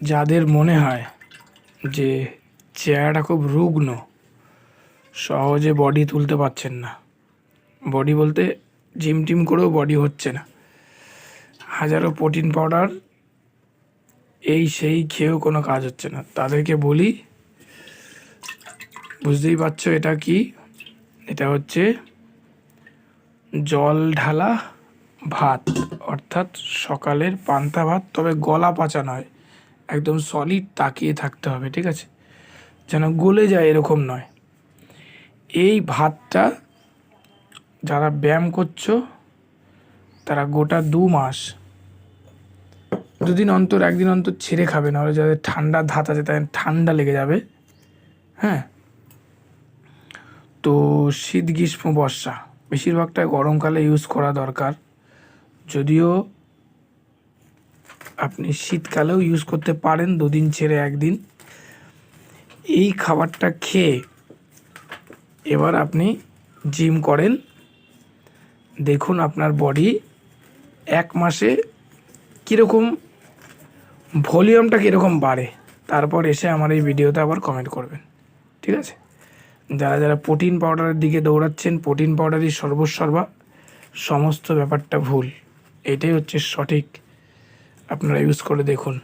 যাদের মনে হয় যে চেহারাটা খুব রুগ্ন, সহজে বডি তুলতে পারছেন না, বডি বলতে জিম টিম করেও বডি হচ্ছে না, হাজারো প্রোটিন পাউডার এই সেই খেয়েও কোনো কাজ হচ্ছে না, তাদেরকে বলি, বুঝতেই পারছো এটা কি? এটা হচ্ছে জল ঢালা ভাত, অর্থাৎ সকালের পান্তা ভাত, তবে গলা পচা নয়, একদম সলিড তাকিয়ে থাকতে হবে, ঠিক আছে, যেন গলে যায় এরকম নয়। এই ভাতটা যারা ব্যায়াম করছো তারা গোটা 2 মাস 2 দিন অন্তর 1 দিন অন্তর ছেড়ে খাবে, নাহলে যাদের ঠান্ডা ধাত আছে তাদের ঠান্ডা লেগে যাবে। হ্যাঁ, তো শীত গ্রীষ্ম বর্ষা বেশিরভাগটা গরমকালে ইউজ করা দরকার, যদিও আপনি শীতকালেও ইউজ করতে পারেন 2 দিন ছেড়ে 1 দিন। এই খাবারটা খেয়ে এবার আপনি জিম করেন, দেখুন আপনার বডি 1 মাসে কীরকম ভলিউমটা কীরকম বাড়ে, তারপর এসে আমার এই ভিডিওতে আবার কমেন্ট করবেন, ঠিক আছে? যারা যারা প্রোটিন পাউডারের দিকে দৌড়াচ্ছেন, প্রোটিন পাউডারই সর্বসর্বা, সমস্ত ব্যাপারটা ভুল, এটাই হচ্ছে সঠিক, আপনারা ইউজ করে দেখুন।